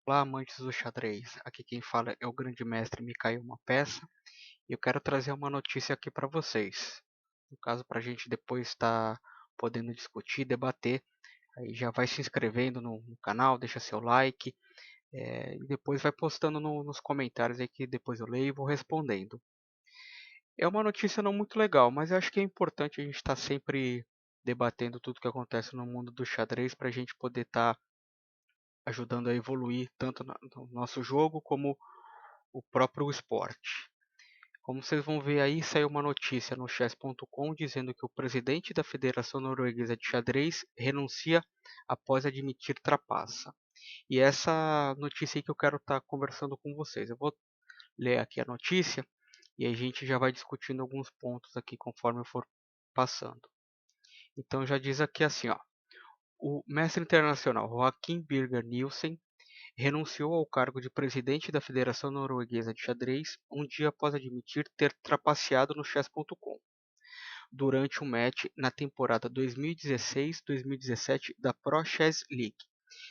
Olá, amantes do xadrez. Aqui quem fala é o grande mestre Mikhail Peça e eu quero trazer uma notícia aqui para vocês. No caso, para a gente depois estar podendo discutir, debater, aí já vai se inscrevendo no canal, deixa seu like e depois vai postando nos comentários aí que depois eu leio e vou respondendo. É uma notícia não muito legal, mas eu acho que é importante a gente estar sempre debatendo tudo que acontece no mundo do xadrez para a gente poder estar ajudando a evoluir tanto no nosso jogo como o próprio esporte. Como vocês vão ver aí, saiu uma notícia no chess.com dizendo que o presidente da Federação Norueguesa de Xadrez renuncia após admitir trapaça. E essa notícia aí que eu quero estar conversando com vocês. Eu vou ler aqui a notícia e a gente já vai discutindo alguns pontos aqui conforme eu for passando. Então já diz aqui assim, ó. O mestre internacional Joaquim Birger Nielsen renunciou ao cargo de presidente da Federação Norueguesa de Xadrez um dia após admitir ter trapaceado no chess.com durante um match na temporada 2016-2017 da Pro Chess League.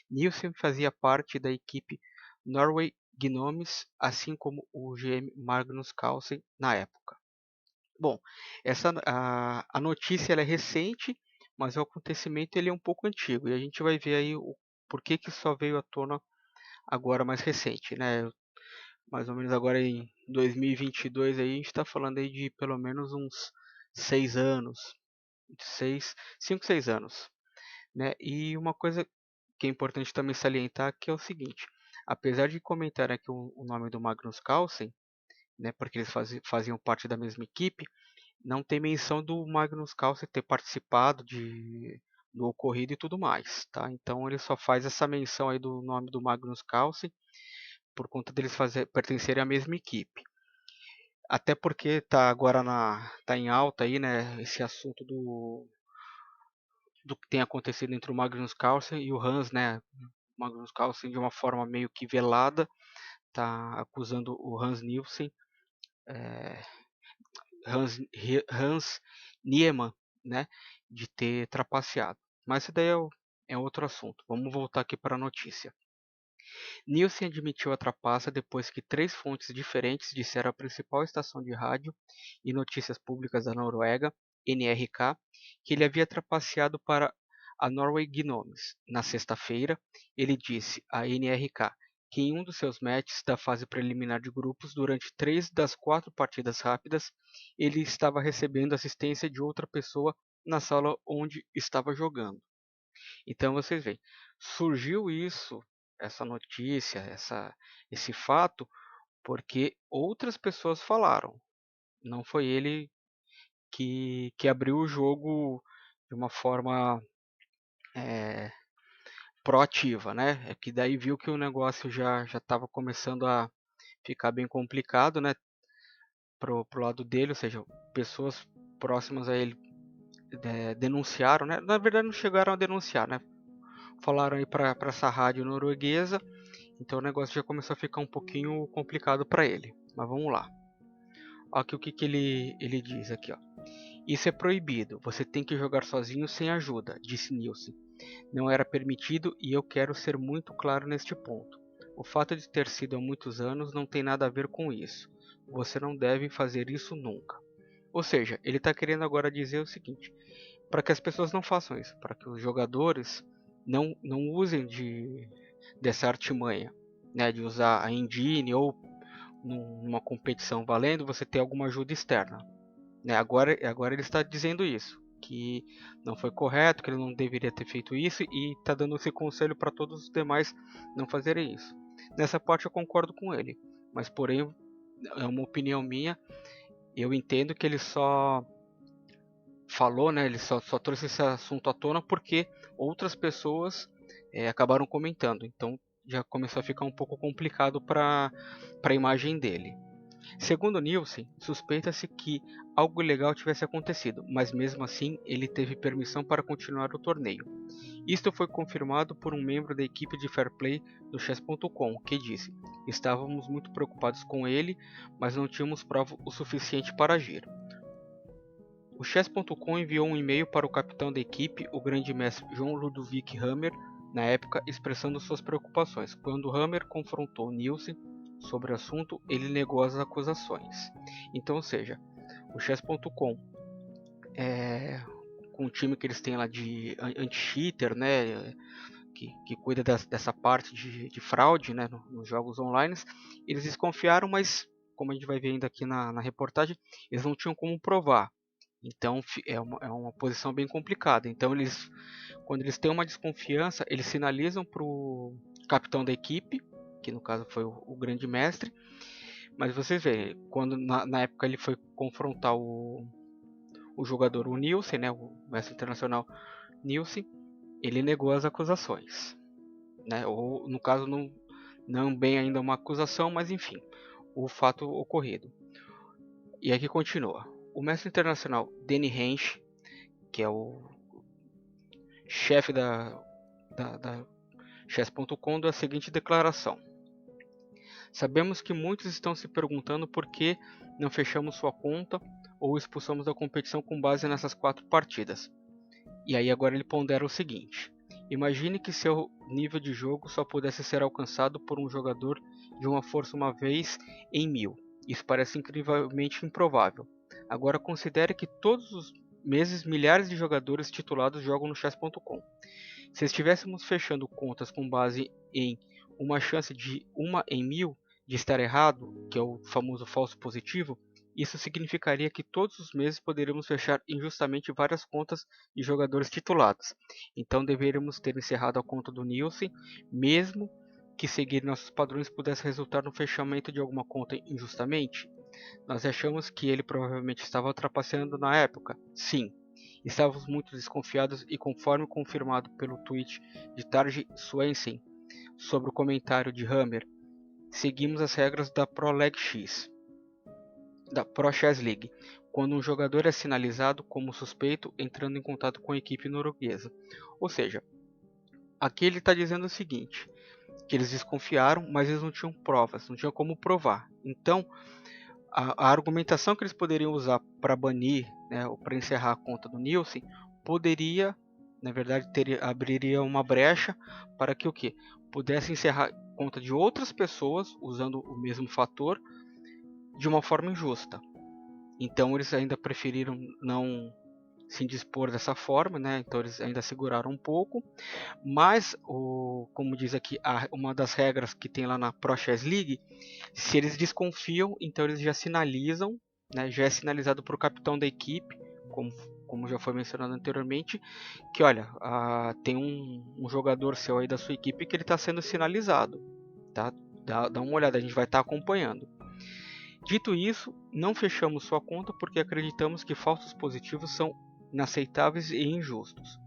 Nielsen fazia parte da equipe Norway Gnomes, assim como o GM Magnus Carlsen na época. Bom, a notícia ela é recente, mas o acontecimento ele é um pouco antigo e a gente vai ver aí o porquê que só veio à tona agora mais recente, né? Mais ou menos agora em 2022 aí a gente está falando aí de pelo menos uns 6 anos, 5, 6 anos, né? E uma coisa que é importante também salientar que é o seguinte, apesar de comentar aqui o nome do Magnus Carlsen, né? Porque eles faziam parte da mesma equipe, não tem menção do Magnus Carlsen ter participado do ocorrido e tudo mais, tá? Então ele só faz essa menção aí do nome do Magnus Carlsen por conta deles pertencerem à mesma equipe. Até porque está agora tá em alta aí, né, esse assunto do que tem acontecido entre o Magnus Carlsen e o Hans, né? O Magnus Carlsen de uma forma meio que velada está acusando o Hans Nielsen, é, Hans Niemann, né, de ter trapaceado. Mas isso daí é outro assunto. Vamos voltar aqui para a notícia. Nielsen admitiu a trapaça depois que 3 fontes diferentes disseram à principal estação de rádio e notícias públicas da Noruega, NRK, que ele havia trapaceado para a Norway Gnomes. Na sexta-feira, ele disse à NRK que em um dos seus matches da fase preliminar de grupos, durante 3 das 4 partidas rápidas, ele estava recebendo assistência de outra pessoa na sala onde estava jogando. Então vocês veem, surgiu essa notícia, esse fato, porque outras pessoas falaram. Não foi ele que abriu o jogo de uma forma é, proativa, né? É que daí viu que o negócio já estava começando a ficar bem complicado, né? Pro lado dele, ou seja, pessoas próximas a ele denunciaram, né? Na verdade não chegaram a denunciar, né? Falaram aí para essa rádio norueguesa. Então o negócio já começou a ficar um pouquinho complicado para ele. Mas vamos lá. Aqui o que, que ele diz aqui, ó. Isso é proibido. Você tem que jogar sozinho sem ajuda, disse Nielsen. Não era permitido e eu quero ser muito claro neste ponto. O fato de ter sido há muitos anos não tem nada a ver com isso. Você não deve fazer isso nunca. Ou seja, ele está querendo agora dizer o seguinte: para que as pessoas não façam isso, para que os jogadores não usem dessa artimanha, né, de usar a engine ou numa competição valendo você ter alguma ajuda externa, né? Agora ele está dizendo isso, que não foi correto, que ele não deveria ter feito isso e está dando esse conselho para todos os demais não fazerem isso. Nessa parte eu concordo com ele, mas porém é uma opinião minha. Eu entendo que ele só falou, né? Ele só trouxe esse assunto à tona porque outras pessoas acabaram comentando. Então já começou a ficar um pouco complicado para a imagem dele. Segundo Nielsen, suspeita-se que algo ilegal tivesse acontecido, mas mesmo assim ele teve permissão para continuar o torneio. Isto foi confirmado por um membro da equipe de Fair Play do Chess.com, que disse: estávamos muito preocupados com ele, mas não tínhamos prova o suficiente para agir. O Chess.com enviou um e-mail para o capitão da equipe, o grande mestre John Ludovic Hammer, na época, expressando suas preocupações. Quando Hammer confrontou Nielsen sobre o assunto, ele negou as acusações. Então, ou seja, o Chess.com, com o time que eles têm lá de anti-cheater, né, que cuida dessa parte de fraude, né, nos jogos online, eles desconfiaram, mas como a gente vai ver ainda aqui na reportagem, eles não tinham como provar. Então é uma posição bem complicada. Então quando eles têm uma desconfiança, eles sinalizam para o capitão da equipe, que no caso foi o grande mestre. Mas vocês veem, quando na época ele foi confrontar o jogador, o Nielsen, né, o mestre internacional Nielsen, ele negou as acusações, né? Ou no caso não bem ainda uma acusação, mas enfim, o fato ocorrido. E aqui continua. O mestre internacional Danny Hensch, que é o chefe da Chess.com, deu a seguinte declaração: sabemos que muitos estão se perguntando por que não fechamos sua conta ou expulsamos da competição com base nessas 4 partidas. E aí agora ele pondera o seguinte: imagine que seu nível de jogo só pudesse ser alcançado por um jogador de uma força uma vez em 1000. Isso parece incrivelmente improvável. Agora considere que todos os meses milhares de jogadores titulados jogam no chess.com. Se estivéssemos fechando contas com base em uma chance de 1 em 1000 de estar errado, que é o famoso falso positivo, isso significaria que todos os meses poderíamos fechar injustamente várias contas de jogadores titulados. Então deveríamos ter encerrado a conta do Nielsen, mesmo que seguir nossos padrões pudesse resultar no fechamento de alguma conta injustamente. Nós achamos que ele provavelmente estava trapaceando na época. Sim, estávamos muito desconfiados e, conforme confirmado pelo tweet de Tarji Swensen sobre o comentário de Hammer, seguimos as regras da Pro League X, da Pro Chess League, quando um jogador é sinalizado como suspeito entrando em contato com a equipe norueguesa. Ou seja, aqui ele está dizendo o seguinte, que eles desconfiaram, mas eles não tinham provas, não tinham como provar. Então, a argumentação que eles poderiam usar para banir, né, ou para encerrar a conta do Nielsen, poderia, na verdade, abriria uma brecha para que o quê? Pudesse encerrar a conta de outras pessoas usando o mesmo fator de uma forma injusta. Então eles ainda preferiram não se indispor dessa forma, né? Então eles ainda seguraram um pouco, mas como diz aqui, uma das regras que tem lá na Pro Chess League, se eles desconfiam, então eles já sinalizam, né? Já é sinalizado para o capitão da equipe, como já foi mencionado anteriormente, que olha, tem um jogador seu aí da sua equipe que ele está sendo sinalizado, tá? Dá uma olhada, a gente vai estar acompanhando. Dito isso, não fechamos sua conta porque acreditamos que falsos positivos são inaceitáveis e injustos.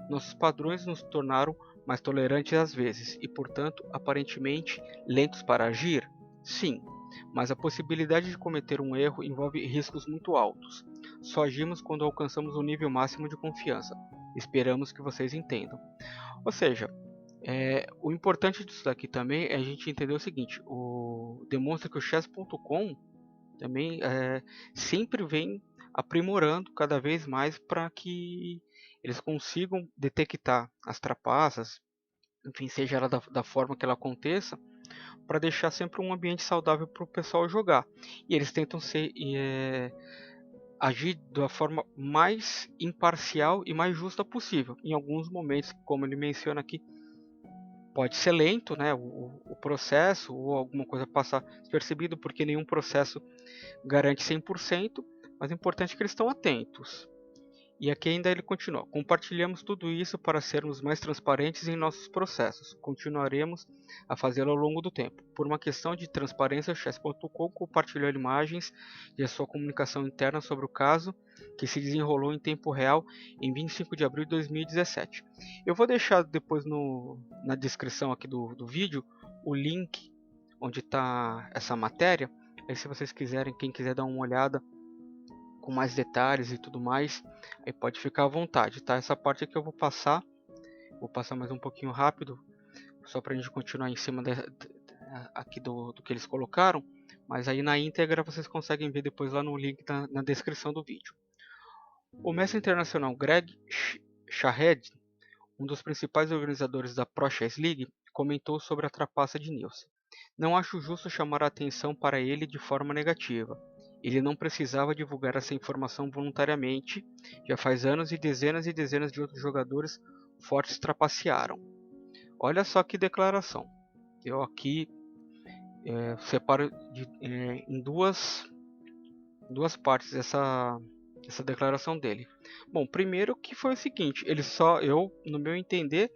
Nossos padrões nos tornaram mais tolerantes às vezes e, portanto, aparentemente lentos para agir? Sim, mas a possibilidade de cometer um erro envolve riscos muito altos. Só agimos quando alcançamos o nível máximo de confiança. Esperamos que vocês entendam. Ou seja, o importante disso daqui também é a gente entender o seguinte: demonstra que o chess.com também sempre vem aprimorando cada vez mais para que eles consigam detectar as trapaças, enfim, seja ela da forma que ela aconteça, para deixar sempre um ambiente saudável para o pessoal jogar. E eles tentam agir da forma mais imparcial e mais justa possível. Em alguns momentos, como ele menciona aqui, pode ser lento, né, o processo, ou alguma coisa passar despercebido, porque nenhum processo garante 100%, mas é importante que eles estão atentos. E aqui ainda ele continua: compartilhamos tudo isso para sermos mais transparentes em nossos processos. Continuaremos a fazê-lo ao longo do tempo. Por uma questão de transparência, o Chess.com compartilhou imagens de sua comunicação interna sobre o caso, que se desenrolou em tempo real em 25 de abril de 2017. Eu vou deixar depois na descrição aqui do vídeo o link onde está essa matéria. Aí, se vocês quiserem, quem quiser dar uma olhada com mais detalhes e tudo mais, aí pode ficar à vontade, tá? Essa parte aqui eu vou passar mais um pouquinho rápido, só para a gente continuar em cima aqui do que eles colocaram, mas aí na íntegra vocês conseguem ver depois lá no link na descrição do vídeo. O mestre internacional Greg Shahed, um dos principais organizadores da Pro Chess League, comentou sobre a trapaça de Nielsen. Não acho justo chamar a atenção para ele de forma negativa. Ele não precisava divulgar essa informação voluntariamente. Já faz anos e dezenas de outros jogadores fortes trapacearam. Olha só que declaração. Eu aqui separo em duas partes essa declaração dele. Bom, primeiro que foi o seguinte, no meu entender,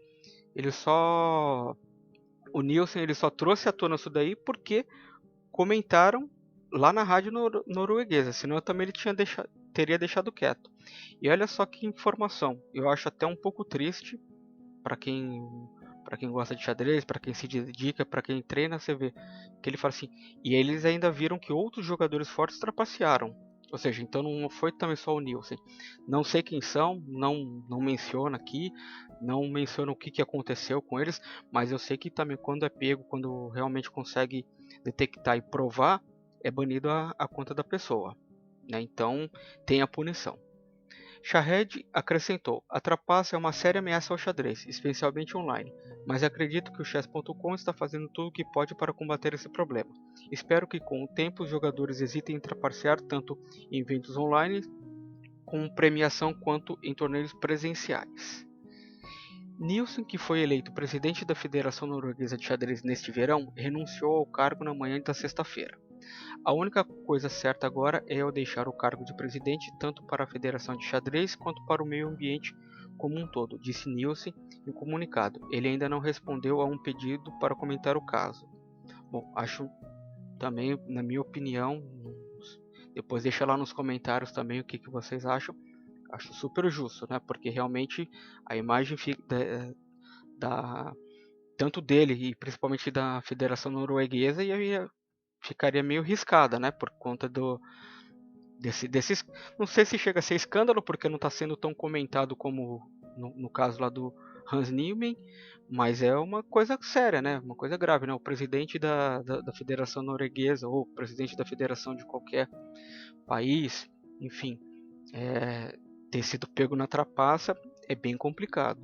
o Nielsen ele só trouxe à tona isso daí porque comentaram lá na rádio norueguesa, senão eu também teria deixado quieto. E olha só que informação, eu acho até um pouco triste para quem gosta de xadrez, para quem se dedica, para quem treina, você vê que ele fala assim, e eles ainda viram que outros jogadores fortes trapacearam. Ou seja, então não foi também só o Nielsen. Não sei quem são, não menciona aqui, não menciona o que aconteceu com eles, mas eu sei que também quando é pego, quando realmente consegue detectar e provar, é banido a conta da pessoa. Né? Então tem a punição. Shahed acrescentou: a trapaça é uma séria ameaça ao xadrez, especialmente online, mas acredito que o Chess.com está fazendo tudo o que pode para combater esse problema. Espero que com o tempo os jogadores hesitem em trapacear tanto em eventos online com premiação quanto em torneios presenciais. Nielsen, que foi eleito presidente da Federação Norueguesa de Xadrez neste verão, renunciou ao cargo na manhã da sexta-feira. A única coisa certa agora é eu deixar o cargo de presidente tanto para a Federação de Xadrez quanto para o meio ambiente como um todo, disse Nielsen em um comunicado. Ele ainda não respondeu a um pedido para comentar o caso. Bom, acho também, na minha opinião, depois deixa lá nos comentários também o que vocês acham. Acho super justo, né? Porque realmente a imagem tanto dele e principalmente da Federação Norueguesa ficaria meio riscada, né? Por conta desses. Não sei se chega a ser escândalo, porque não está sendo tão comentado como no caso lá do Hans Niemann, mas é uma coisa séria, né? Uma coisa grave, né? O presidente da Federação Norueguesa ou o presidente da Federação de qualquer país, enfim, ter sido pego na trapaça é bem complicado.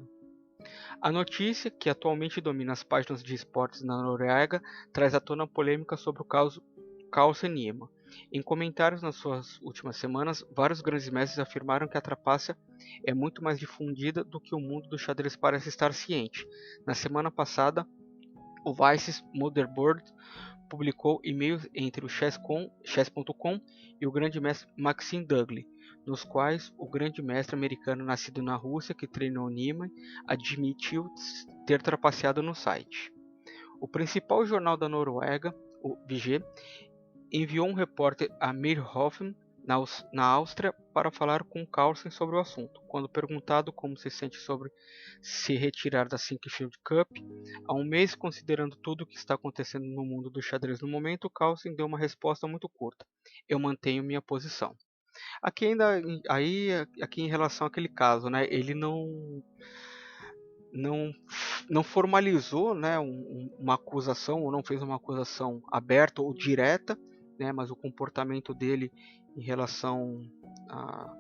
A notícia, que atualmente domina as páginas de esportes na Noruega, traz à tona polêmica sobre o caso Carlsen Niemann. Em comentários nas suas últimas semanas, vários grandes mestres afirmaram que a trapaça é muito mais difundida do que o mundo do xadrez parece estar ciente. Na semana passada, o Vices Motherboard publicou e-mails entre o Chess.com e o grande mestre Maxime Dougley, nos quais o grande mestre americano nascido na Rússia que treinou Niemann admitiu ter trapaceado no site. O principal jornal da Noruega, o VG, enviou um repórter a Meerhofen, na Áustria, para falar com Carlsen sobre o assunto. Quando perguntado como se sente sobre se retirar da Sinquefield Cup, há um mês, considerando tudo o que está acontecendo no mundo do xadrez no momento, Carlsen deu uma resposta muito curta: eu mantenho minha posição. Aqui aqui em relação àquele caso, né, ele não, não formalizou, né, uma acusação, ou não fez uma acusação aberta ou direta, né, mas o comportamento dele em relação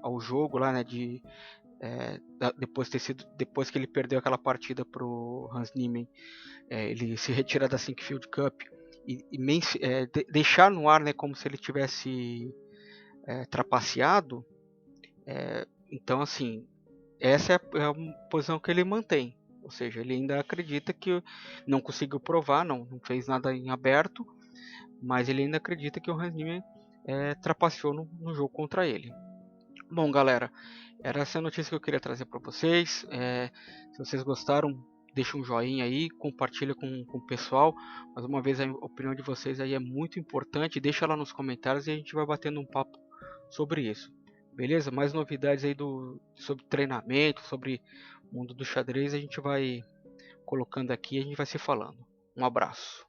ao jogo lá, né, depois que ele perdeu aquela partida para o Hans Niemann, ele se retira da Sinquefield Cup e deixar no ar, né, como se ele tivesse trapaceado. Então, assim, essa é a posição que ele mantém. Ou seja, ele ainda acredita que não conseguiu provar, não fez nada em aberto, mas ele ainda acredita que o Hans Niemann trapaceou no jogo contra ele. Bom, galera, era essa a notícia que eu queria trazer para vocês. Se vocês gostaram, deixa um joinha aí, compartilha com o pessoal. Mais uma vez, a opinião de vocês aí é muito importante. Deixa lá nos comentários e a gente vai batendo um papo sobre isso. Beleza? Mais novidades aí sobre treinamento, sobre o mundo do xadrez, a gente vai colocando aqui e a gente vai se falando. Um abraço.